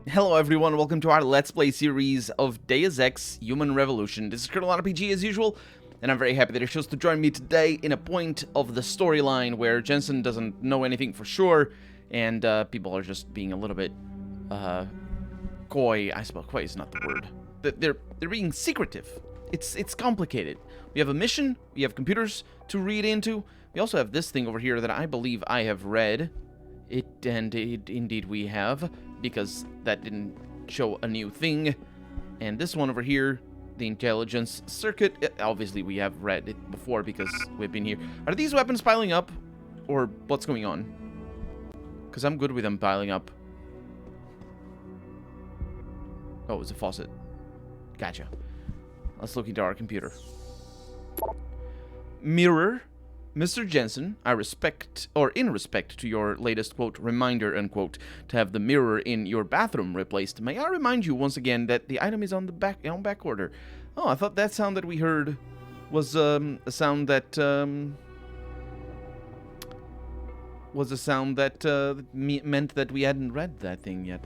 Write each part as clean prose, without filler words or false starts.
Hello everyone, welcome to our Let's Play series of Deus Ex Human Revolution. This is Colonel RPG as usual, and I'm very happy that you chose to join me today in a point of the storyline where Jensen doesn't know anything for sure, and people are just being a little bit, coy. I suppose coy is not the word. They're being secretive. It's complicated. We have a mission, we have computers to read into, we also have this thing over here that I believe I have read. Indeed we have, because that didn't show a new thing. And this one over here, the intelligence circuit, obviously we have read it before because we've been here. Are these weapons piling up? Or what's going on? Because I'm good with them piling up. Oh, it's a faucet. Gotcha. Let's look into our computer. Mirror. Mr. Jensen, in respect to your latest, quote, reminder, unquote, to have the mirror in your bathroom replaced, may I remind you once again that the item is on the back order. Oh, I thought that sound that we heard was a sound that meant that we hadn't read that thing yet.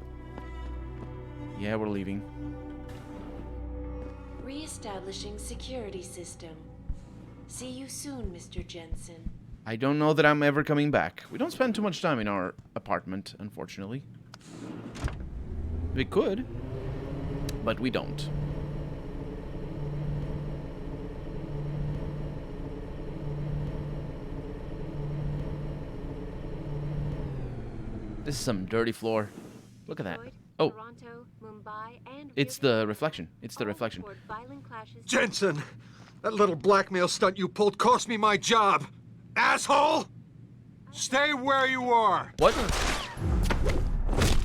Yeah, we're leaving. Reestablishing security system. See you soon, Mr. Jensen. I don't know that I'm ever coming back. We don't spend too much time in our apartment, unfortunately. We could, but we don't. This is some dirty floor. Look at that. Oh, it's the reflection. It's the reflection. Jensen! That little blackmail stunt you pulled cost me my job! Asshole! Stay where you are! What? The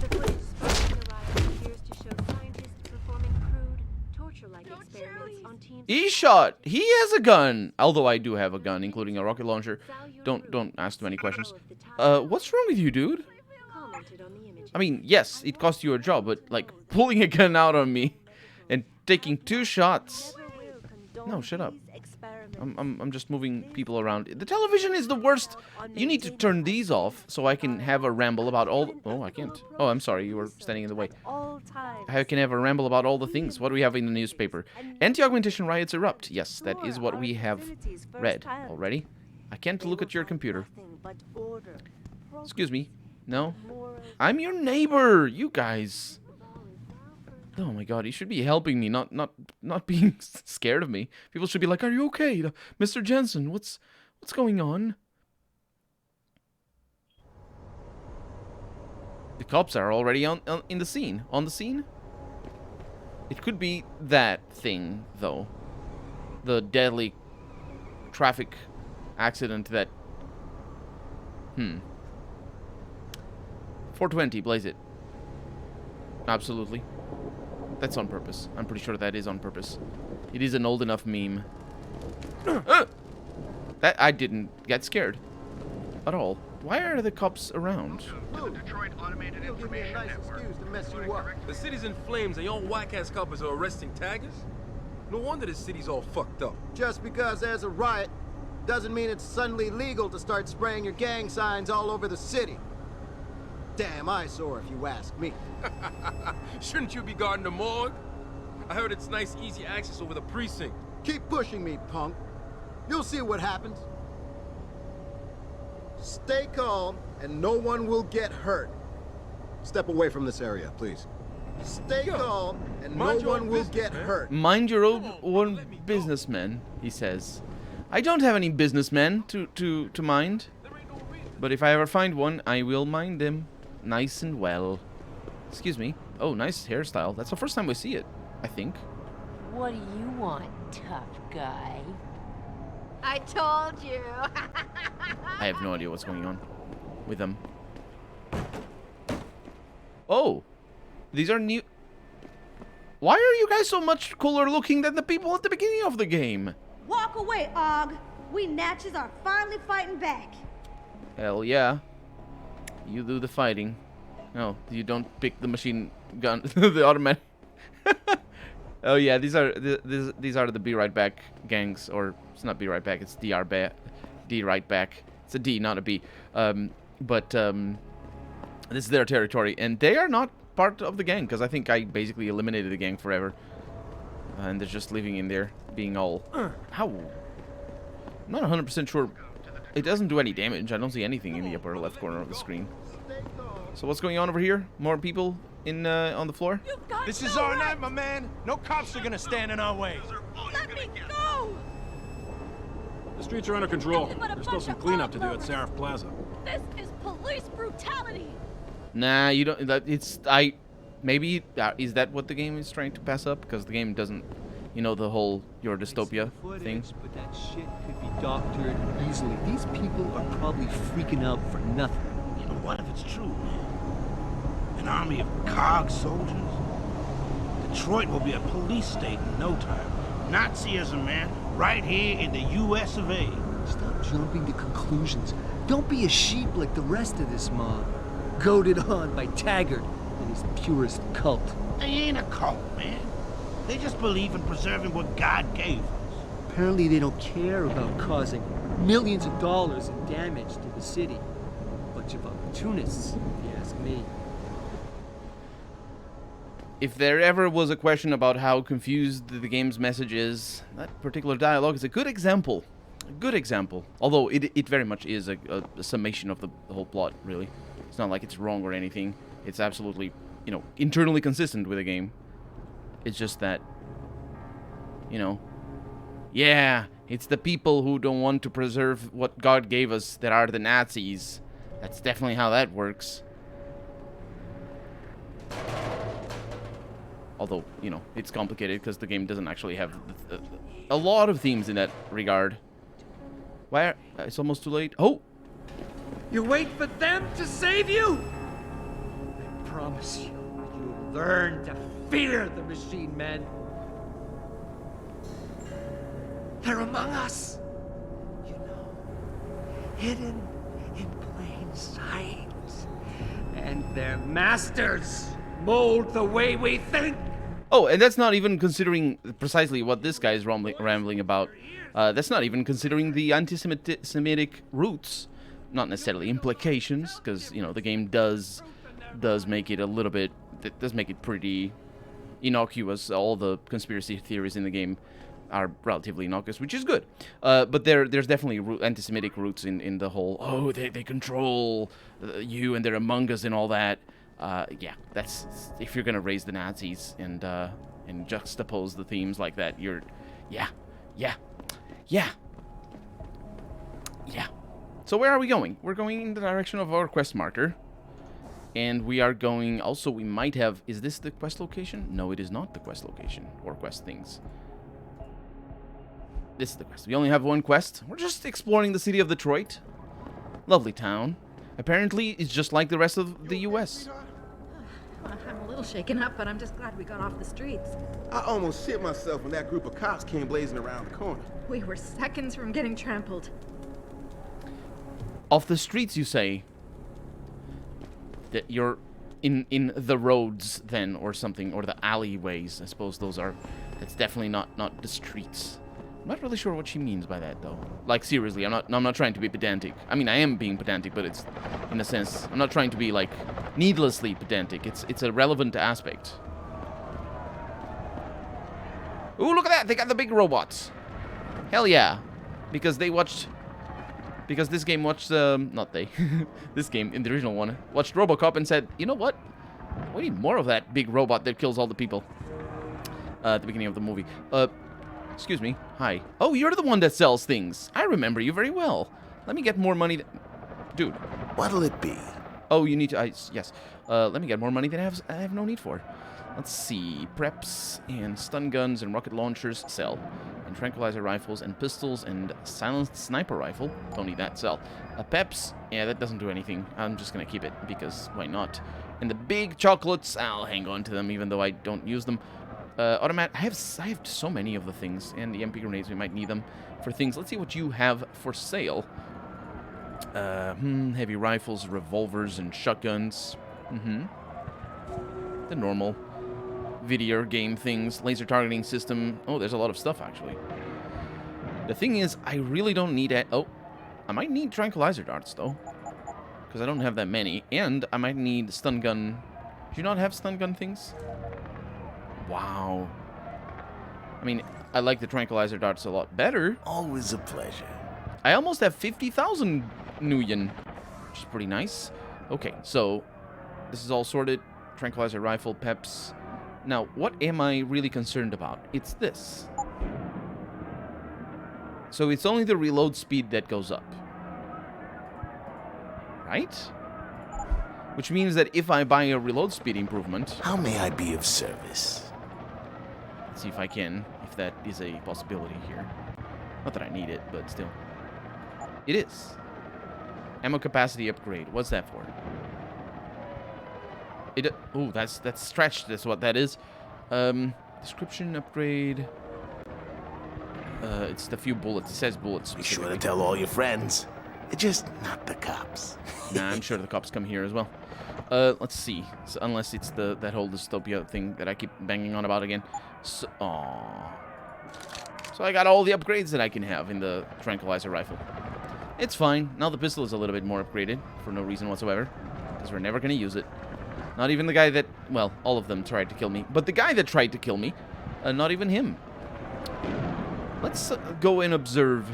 footage spoken appears to show scientists performing crude, torture-like experiments on teams. He shot. He has a gun. Although I do have a gun, including a rocket launcher. Don't ask too many questions. What's wrong with you, dude? I mean, yes, it cost you a job, but like pulling a gun out on me and taking 2 shots. No, shut up. I'm just moving people around. The television is the worst. You need to turn these off so I can have a ramble about all... Oh, I can't. Oh, I'm sorry. You were standing in the way. I can have a ramble about all the things. What do we have in the newspaper? Anti-augmentation riots erupt. Yes, that is what we have read already. I can't look at your computer. Excuse me. No? I'm your neighbor, you guys. Oh my god, he should be helping me, not being scared of me. People should be like, "Are you okay, Mr. Jensen? What's going on?" The cops are already on the scene. It could be that thing, though. The deadly traffic accident that 420, blaze it. Absolutely. That's on purpose. I'm pretty sure that is on purpose. It is an old enough meme. That I didn't get scared at all. Why are the cops around? The city's in flames and your whack-ass coppers are arresting taggers? No wonder the city's all fucked up. Just because there's a riot doesn't mean it's suddenly legal to start spraying your gang signs all over the city. Damn eyesore, if you ask me. Shouldn't you be guarding the morgue? I heard it's nice, easy access over the precinct. Keep pushing me, punk. You'll see what happens. Stay calm, and no one will get hurt. Step away from this area, please. Stay calm, and no one will get hurt. Mind your own businessmen, he says. I don't have any businessmen to mind. But if I ever find one, I will mind them. Nice and well. Excuse me. Oh, nice hairstyle. That's the first time we see it, I think. What do you want, tough guy? I told you. I have no idea what's going on with them. Oh, these are new. Why are you guys so much cooler looking than the people at the beginning of the game? Walk away, Og. We Natchez are finally fighting back. Hell yeah. You do the fighting. No, you don't pick the machine gun, the automatic. Oh yeah, these are the Be Right Back gangs, or it's not Be Right Back, it's D Right Back. It's a D, not a B. This is their territory, and they are not part of the gang, because I think I basically eliminated the gang forever. And they're just living in there, being all... How? I'm not 100% sure. It doesn't do any damage. I don't see anything in the upper left corner of the screen. So what's going on over here? More people in on the floor? This is our night, my man. No cops are gonna stand in our way. Let me go! The streets are under control. There's still some cleanup to do at Seraph Plaza. This is police brutality! Nah, you don't... Maybe... is that what the game is trying to pass up? Because the game doesn't... You know, the whole your dystopia thing? But that shit could be doctored easily. These people are probably freaking out for nothing. You know, what if it's true, man? An army of cog soldiers? Detroit will be a police state in no time. Nazism, man. Right here in the U.S. of A. Stop jumping to conclusions. Don't be a sheep like the rest of this mob. Goaded on by Taggart and his purist cult. They ain't a cult, man. They just believe in preserving what God gave us. Apparently they don't care about causing millions of dollars in damage to the city. Bunch of opportunists, if you ask me. If there ever was a question about how confused the game's message is, that particular dialogue is a good example. A good example. Although it very much is a summation of the whole plot, really. It's not like it's wrong or anything. It's absolutely, you know, internally consistent with the game. It's just that, you know, yeah, it's the people who don't want to preserve what God gave us that are the Nazis. That's definitely how that works. Although, you know, it's complicated because the game doesn't actually have a lot of themes in that regard. Where? It's almost too late. Oh! You wait for them to save you? I promise you, you'll learn to fear the machine men. They're among us. You know, hidden in plain sight. And their masters mold the way we think. Oh, and that's not even considering precisely what this guy is rambling about. That's not even considering the anti-Semitic roots. Not necessarily implications, because, you know, the game does make it a little bit... It does make it pretty innocuous. All the conspiracy theories in the game are relatively innocuous, which is good. But there's definitely anti-Semitic roots in the whole, oh, they control you and they're among us and all that. Yeah, that's... If you're gonna raise the Nazis and juxtapose the themes like that, you're... Yeah. So where are we going? We're going in the direction of our quest marker. And we are going... Also, we might have... Is this the quest location? No, it is not the quest location. Or quest things. This is the quest. We only have one quest. We're just exploring the city of Detroit. Lovely town. Apparently, it's just like the rest of the U.S. I'm a little shaken up, but I'm just glad we got off the streets. I almost shit myself when that group of cops came blazing around the corner. We were seconds from getting trampled. Off the streets, you say? That you're in the roads, then, or something, or the alleyways. I suppose those are... That's definitely not the streets. I'm not really sure what she means by that, though. Like, seriously, I'm not trying to be pedantic. I mean, I am being pedantic, but it's, in a sense, I'm not trying to be, like, needlessly pedantic. It's a relevant aspect. Ooh, look at that! They got the big robots! Hell yeah! Because they watched... Because this game watched, not they. This game, in the original one, watched RoboCop and said, you know what? We need more of that big robot that kills all the people. At the beginning of the movie. Excuse me. Hi. Oh, you're the one that sells things. I remember you very well. Let me get more money. Dude. What'll it be? Oh, you need to... yes. Let me get more money than I have no need for. Let's see. Preps and stun guns and rocket launchers sell. And tranquilizer rifles and pistols and silenced sniper rifle. Don't need that. Sell. Peps. Yeah, that doesn't do anything. I'm just going to keep it because why not? And the big chocolates. I'll hang on to them even though I don't use them. Automat. I have so many of the things. And the MP grenades. We might need them for things. Let's see what you have for sale. Heavy rifles, revolvers, and shotguns. The normal video game things. Laser targeting system. Oh, there's a lot of stuff, actually. The thing is, I really don't need it. Oh, I might need tranquilizer darts, though. Because I don't have that many. And I might need stun gun Do you not have stun gun things? Wow. I mean, I like the tranquilizer darts a lot better. Always a pleasure. I almost have 50,000 Nuyen, which is pretty nice. Okay, so this is all sorted. Tranquilizer rifle, peps. Now, what am I really concerned about? It's this. So it's only the reload speed that goes up. Right? Which means that if I buy a reload speed improvement... How may I be of service? Let's see if I can, if that is a possibility here. Not that I need it, but still. It is. Ammo capacity upgrade. What's that for? Oh, that's stretched. That's what that is. Description upgrade. It's the few bullets. It says bullets. Be sure to tell all your friends. They're just not the cops. Nah, I'm sure the cops come here as well. Let's see. So, unless it's that whole dystopia thing that I keep banging on about again. So, so I got all the upgrades that I can have in the tranquilizer rifle. It's fine. Now the pistol is a little bit more upgraded for no reason whatsoever, because we're never going to use it. Not even the guy that, well, all of them tried to kill me. But the guy that tried to kill me, not even him. Let's go and observe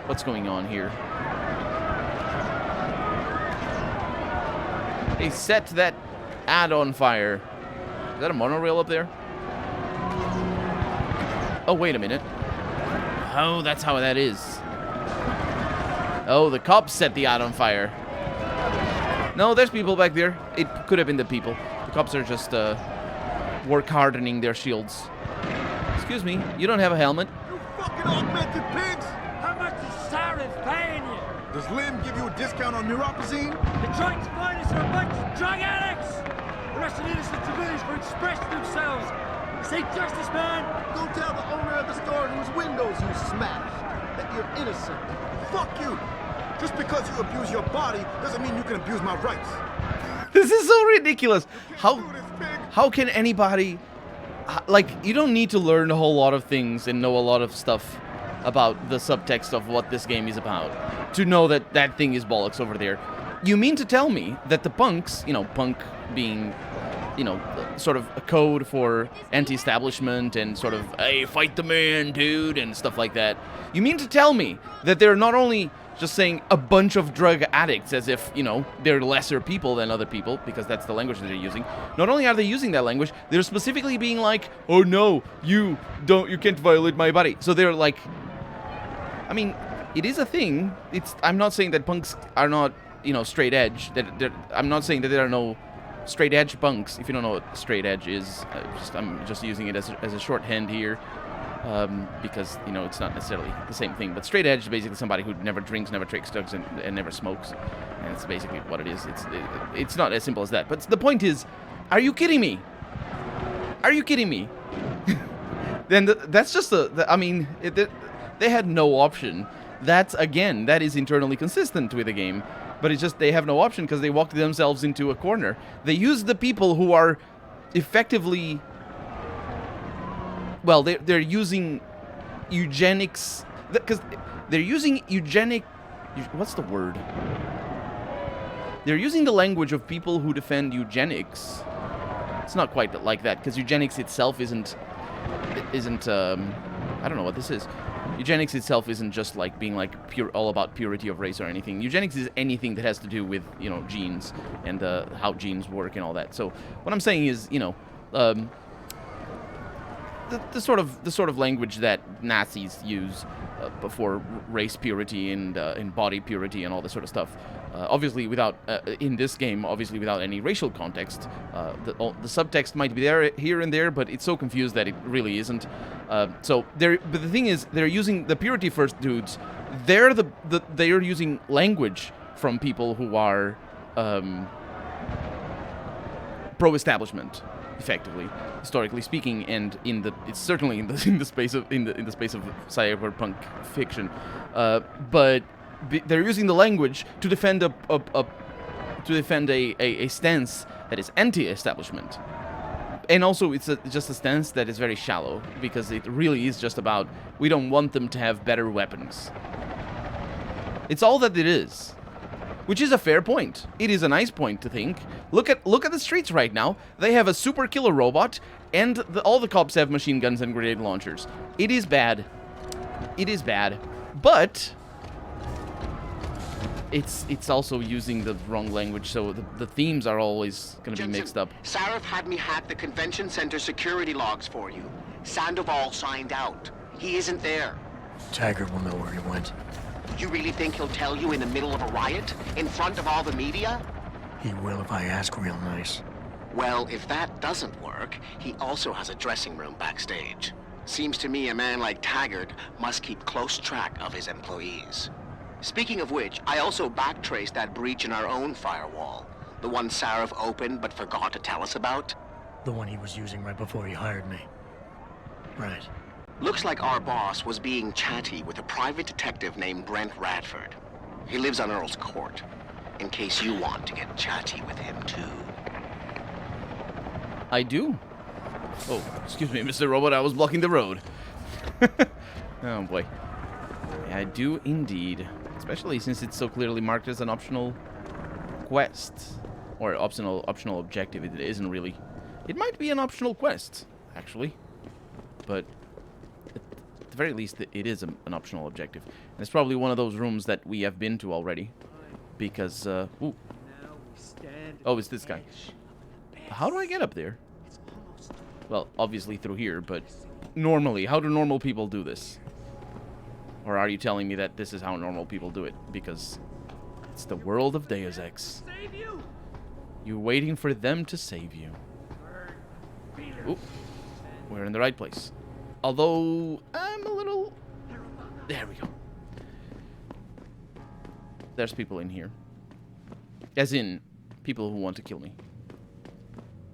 what's going on here. Hey, set that ad on fire. Is that a monorail up there? Oh, wait a minute. Oh, that's how that is. Oh, the cops set the ad on fire. No, there's people back there. It could have been the people. The cops are just work hardening their shields. Excuse me, you don't have a helmet. You fucking augmented pigs! How much is Siren's paying you? Does Lim give you a discount on neuropozyne? Detroit's finest are a bunch of drug addicts! Arresting innocent civilians for expressing themselves! Say justice, man! Go tell the owner of the store whose windows you smashed that you're innocent. Fuck you! Just because you abuse your body doesn't mean you can abuse my rights. This is so ridiculous. How can anybody... Like, you don't need to learn a whole lot of things and know a lot of stuff about the subtext of what this game is about to know that that thing is bollocks over there. You mean to tell me that the punks, you know, punk being, you know, sort of a code for anti-establishment and sort of, hey, fight the man, dude, and stuff like that. You mean to tell me that they're not only just saying a bunch of drug addicts as if, you know, they're lesser people than other people, because that's the language that they're using. Not only are they using that language, they're specifically being like, oh no, you can't violate my body. So they're like, I mean, it is a thing. I'm not saying that punks are not, you know, straight edge. I'm not saying that there are no straight edge punks. If you don't know what straight edge is, I'm just using it as a shorthand here. Because, you know, it's not necessarily the same thing. But straight edge is basically somebody who never drinks, never takes drugs, and never smokes. And it's basically what it is. It's not as simple as that. But the point is, are you kidding me? Are you kidding me? Then that's just I mean, they had no option. That is internally consistent with the game. But it's just they have no option because they walked themselves into a corner. They used the people who are effectively... Well, they're using eugenics, because they're using eugenic... What's the word? They're using the language of people who defend eugenics. It's not quite like that, because eugenics itself isn't... I don't know what this is. Eugenics itself isn't just like being like all about purity of race or anything. Eugenics is anything that has to do with, you know, genes and how genes work and all that. So what I'm saying is, you know... The sort of language that Nazis use for race purity and body purity and all this sort of stuff. Obviously, without in this game, obviously without any racial context. The subtext might be there here and there, but it's so confused that it really isn't. But the thing is, they're using the purity first dudes. They are using language from people who are pro-establishment. Effectively, historically speaking, and it's certainly in the space of cyberpunk fiction, but they're using the language to defend a stance that is anti-establishment, and also it's just a stance that is very shallow because it really is just about we don't want them to have better weapons. It's all that it is. Which is a fair point. It is a nice point to think. Look at the streets right now. They have a super killer robot, and all the cops have machine guns and grenade launchers. It is bad. It is bad. But it's also using the wrong language, so the themes are always going to be mixed up. Sarif had me hack the convention center security logs for you. Sandoval signed out. He isn't there. Taggart will know where he went. You really think he'll tell you in the middle of a riot? In front of all the media? He will if I ask real nice. Well, if that doesn't work, he also has a dressing room backstage. Seems to me a man like Taggart must keep close track of his employees. Speaking of which, I also backtraced that breach in our own firewall. The one Sarif opened but forgot to tell us about. The one he was using right before he hired me. Right. Looks like our boss was being chatty with a private detective named Brent Radford. He lives on Earl's Court, in case you want to get chatty with him too. I do. Oh, excuse me, Mr. Robot, I was blocking the road. Oh boy. Yeah, I do indeed. Especially since it's so clearly marked as an optional quest. Or optional objective. It isn't really. It might be an optional quest, actually. But at the very least, it is an optional objective. And it's probably one of those rooms that we have been to already. Because, ooh. Oh, it's this guy. How do I get up there? Well, obviously through here, but normally, how do normal people do this? Or are you telling me that this is how normal people do it? Because it's the world of Deus Ex. You're waiting for them to save you. Ooh, we're in the right place. Although, I'm a little... There we go. There's people in here. As in, people who want to kill me.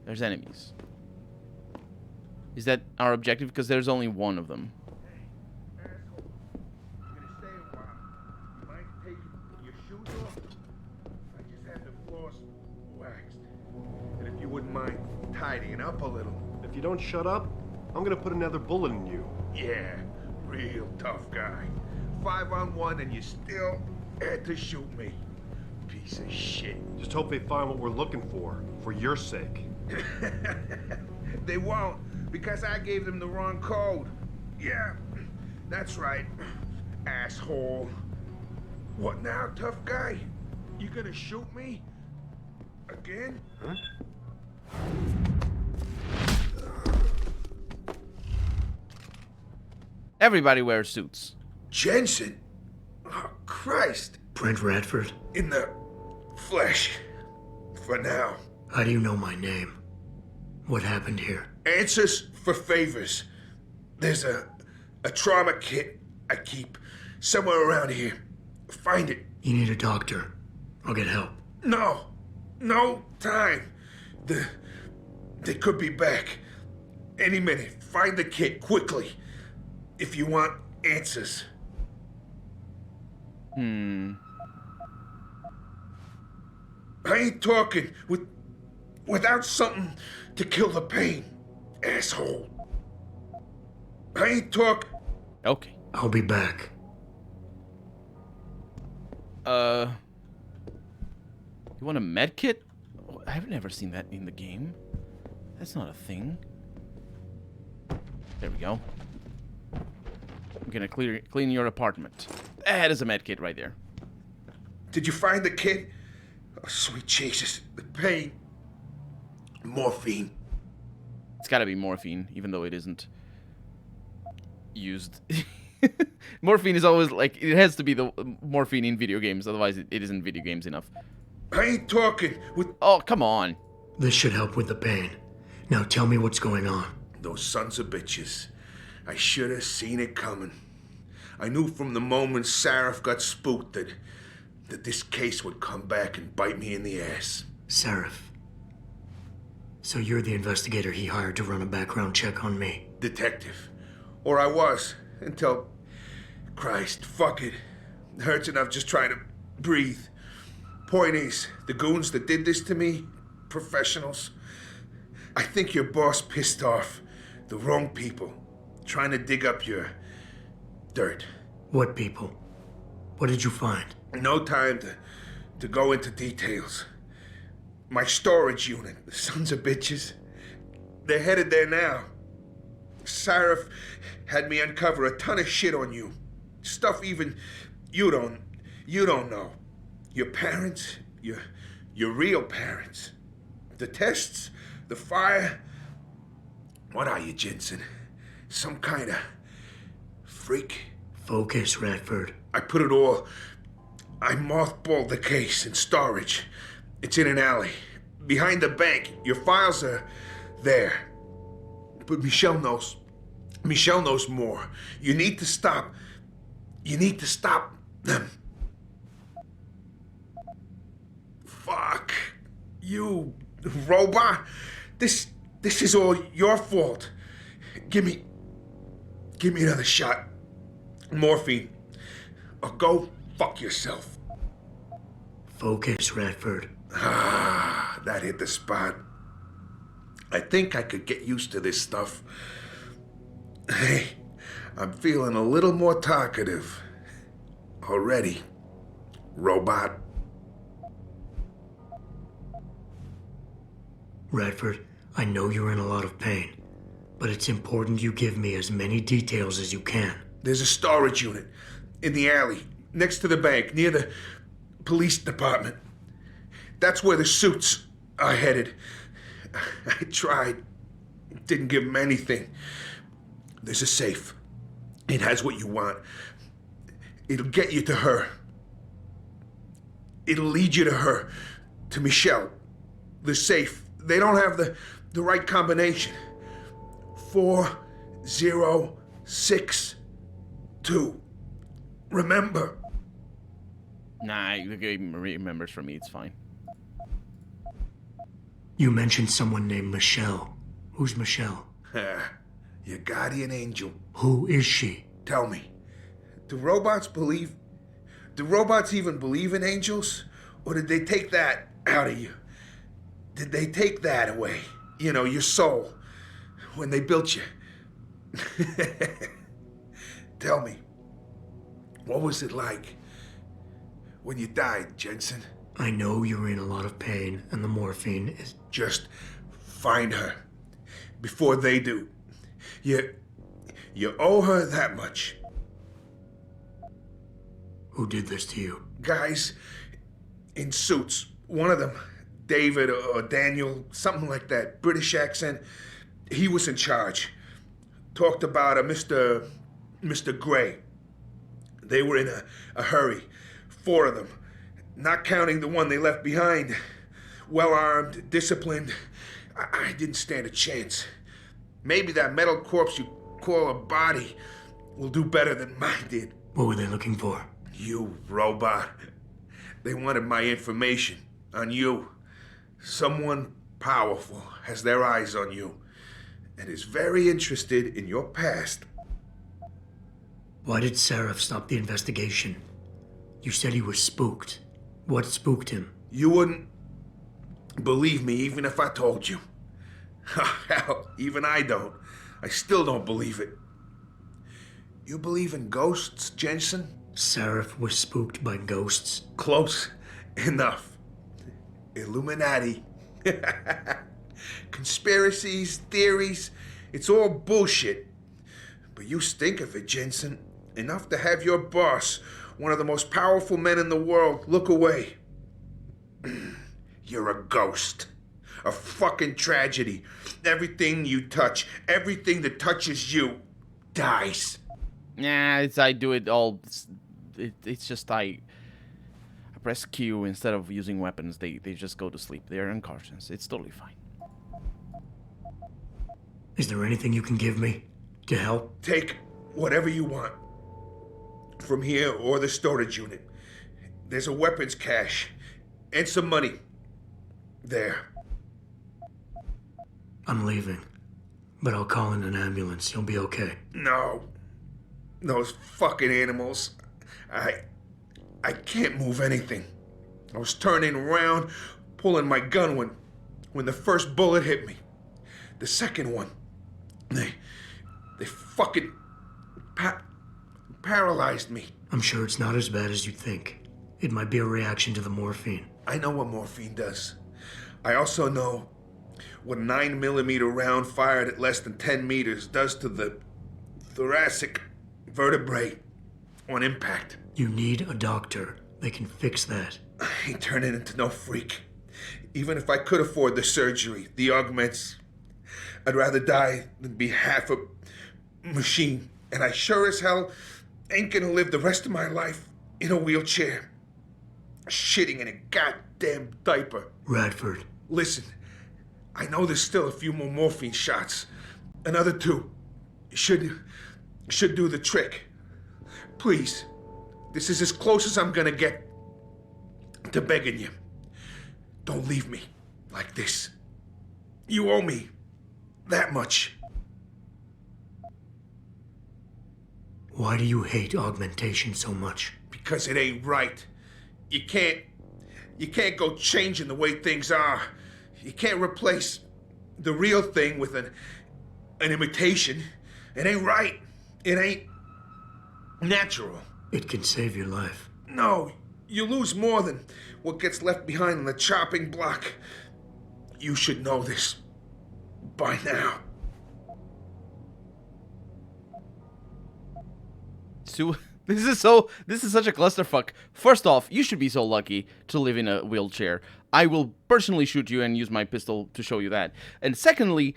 There's enemies. Is that our objective? Because there's only one of them. Wouldn't mind tidying up a little. If you don't shut up, I'm gonna put another bullet in you. Yeah, real tough guy. 5-on-1 and you still had to shoot me. Piece of shit. Just hope they find what we're looking for your sake. They won't, because I gave them the wrong code. Yeah, that's right, asshole. What now, tough guy? You gonna shoot me? Again? Huh? Everybody wears suits. Jensen? Oh, Christ. Brent Radford? In the flesh. For now. How do you know my name? What happened here? Answers for favors. There's a trauma kit I keep somewhere around here. Find it. You need a doctor. I'll get help. No time. They could be back any minute. Find the kit quickly if you want answers. I ain't talking without something to kill the pain, asshole. I ain't talking. Okay. I'll be back. You want a med kit? I've never seen that in the game. That's not a thing. There we go. I'm gonna clean your apartment. That is a med kit right there. Did you find the kit? Oh, sweet Jesus. The pain. Morphine. It's gotta be morphine, even though it isn't used. Morphine is always like, it has to be the morphine in video games, otherwise it isn't video games enough. I ain't talking with... Oh, come on. This should help with the pain. Now tell me what's going on. Those sons of bitches. I should have seen it coming. I knew from the moment Sarif got spooked that this case would come back and bite me in the ass. Sarif. So you're the investigator he hired to run a background check on me? Detective. Or I was, until... Christ, fuck it. It hurts enough just trying to breathe. Point is, the goons that did this to me, professionals, I think your boss pissed off the wrong people, trying to dig up your dirt. What people? What did you find? No time to go into details. My storage unit, the sons of bitches. They're headed there now. Sarif had me uncover a ton of shit on you. Stuff even you don't know. Your parents, your real parents. The tests, the fire. What are you, Jensen? Some kind of freak? Focus, Radford. I mothballed the case in storage. It's in an alley. Behind the bank. Your files are there. But Michelle knows. Michelle knows more. You need to stop them. Fuck. You robot. This is all your fault. Give me another shot. Morphine. Or go fuck yourself. Focus, Radford. Ah, that hit the spot. I think I could get used to this stuff. Hey, I'm feeling a little more talkative. Already. Robot. Radford, I know you're in a lot of pain, but it's important you give me as many details as you can. There's a storage unit in the alley, next to the bank, near the police department. That's where the suits are headed. I tried. Didn't give them anything. There's a safe. It has what you want. It'll get you to her. It'll lead you to her. To Michelle. The safe. They don't have the right combination. 4062. Remember. Nah, the game remembers from me, it's fine. You mentioned someone named Michelle. Who's Michelle? Your guardian angel. Who is she? Tell me, do robots even believe in angels? Or did they take that out of you? Did they take that away? You know, your soul, when they built you? Tell me, what was it like when you died, Jensen? I know you're in a lot of pain, and the morphine is... Just find her before they do. You owe her that much. Who did this to you? Guys in suits. One of them, David or Daniel, something like that, British accent. He was in charge. Talked about a Mr. Gray. They were in a hurry. 4 of them. Not counting the one they left behind. Well-armed, disciplined. I didn't stand a chance. Maybe that metal corpse you call a body will do better than mine did. What were they looking for? You robot. They wanted my information on you. Someone powerful has their eyes on you and is very interested in your past. Why did Sarif stop the investigation? You said he was spooked. What spooked him? You wouldn't believe me even if I told you. Hell, even I don't. I still don't believe it. You believe in ghosts, Jensen? Sarif was spooked by ghosts. Close enough. Illuminati. Conspiracies, theories, it's all bullshit. But you stink of it, Jensen. Enough to have your boss, one of the most powerful men in the world, look away. You're a ghost. A fucking tragedy. Everything you touch, everything that touches you, dies. Nah, I do it all. It's just I press Q instead of using weapons. They just go to sleep. They're unconscious. It's totally fine. Is there anything you can give me to help? Take whatever you want. From here or the storage unit. There's a weapons cache and some money. There. I'm leaving, but I'll call in an ambulance. You'll be okay. No. Those fucking animals. I can't move anything. I was turning around, pulling my gun when the first bullet hit me. The second one, they fucking paralyzed me. I'm sure it's not as bad as you think. It might be a reaction to the morphine. I know what morphine does. I also know what a 9mm round fired at less than 10 meters does to the thoracic vertebrae on impact. You need a doctor. They can fix that. I ain't turning into no freak. Even if I could afford the surgery, the augments, I'd rather die than be half a machine. And I sure as hell ain't gonna live the rest of my life in a wheelchair, shitting in a goddamn diaper. Radford. Listen, I know there's still a few more morphine shots. Another 2 should do the trick. Please, this is as close as I'm gonna get to begging you. Don't leave me like this. You owe me that much. Why do you hate augmentation so much? Because it ain't right. You can't go changing the way things are. You can't replace the real thing with an imitation. It ain't right. It ain't natural. It can save your life. No, you lose more than what gets left behind on the chopping block. You should know this by now. This is such a clusterfuck. First off, you should be so lucky to live in a wheelchair. I will personally shoot you and use my pistol to show you that. And secondly,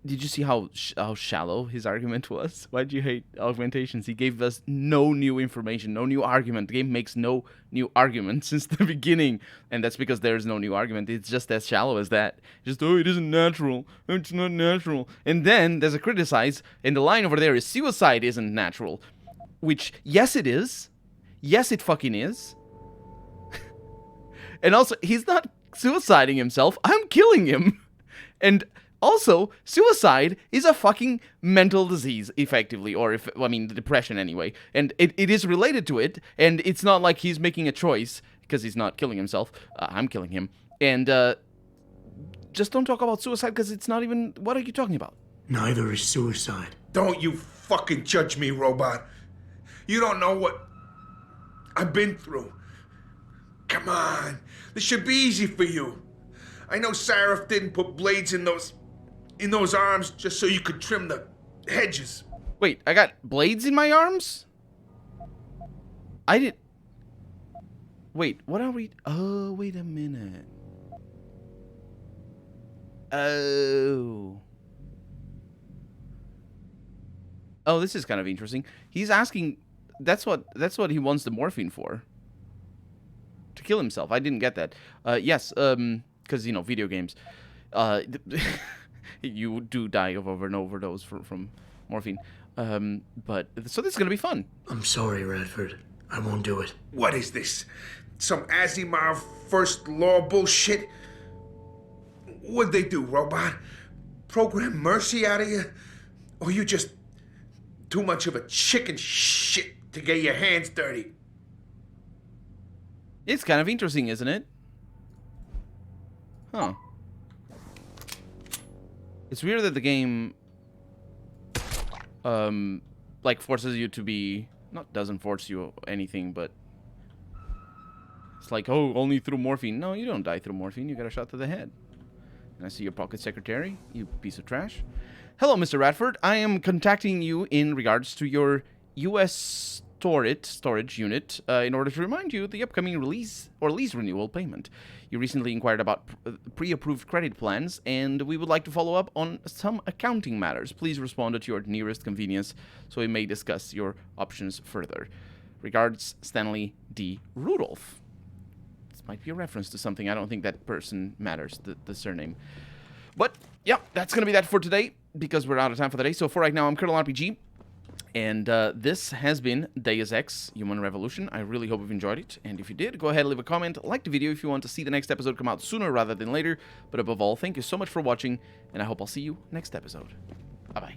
did you see how shallow his argument was? Why do you hate augmentations? He gave us no new information, no new argument. The game makes no new argument since the beginning. And that's because there's no new argument. It's just as shallow as that. Just, oh, it isn't natural. It's not natural. And then there's a criticize, and the line over there is suicide isn't natural. Which, yes it is. Yes it fucking is. And also, he's not suiciding himself. I'm killing him. And also, suicide is a fucking mental disease, effectively, or depression anyway. And it is related to it, and it's not like he's making a choice, because he's not killing himself. I'm killing him. And, just don't talk about suicide, because it's not even, what are you talking about? Neither is suicide. Don't you fucking judge me, robot. You don't know what I've been through. Come on, this should be easy for you. I know Sarif didn't put blades in those arms just so you could trim the hedges. Wait, I got blades in my arms? I did... Wait, what are we... Oh, wait a minute. Oh. Oh, this is kind of interesting. He's asking... That's what he wants the morphine for. To kill himself. I didn't get that. Yes, because, you know, video games. You do die of an overdose from morphine. But, so this is going to be fun. I'm sorry, Radford. I won't do it. What is this? Some Asimov first law bullshit? What'd they do, robot? Program mercy out of you? Or you just too much of a chicken shit to get your hands dirty? It's kind of interesting, isn't it? Huh. It's weird that the game, like, forces you to be... Not doesn't force you anything, but... It's like, oh, only through morphine. No, you don't die through morphine. You got a shot to the head. And I see your pocket secretary, you piece of trash. Hello, Mr. Radford. I am contacting you in regards to your U.S. storage unit in order to remind you of the upcoming release or lease renewal payment. You recently inquired about pre-approved credit plans, and we would like to follow up on some accounting matters. Please respond at your nearest convenience so we may discuss your options further. Regards, Stanley D. Rudolph. This might be a reference to something. I don't think that person matters, the surname. But, yeah, that's going to be that for today, because we're out of time for the day. So for right now, I'm Colonel RPG. And this has been Deus Ex Human Revolution. I really hope you've enjoyed it. And if you did, go ahead and leave a comment. Like the video if you want to see the next episode come out sooner rather than later. But above all, thank you so much for watching. And I hope I'll see you next episode. Bye-bye.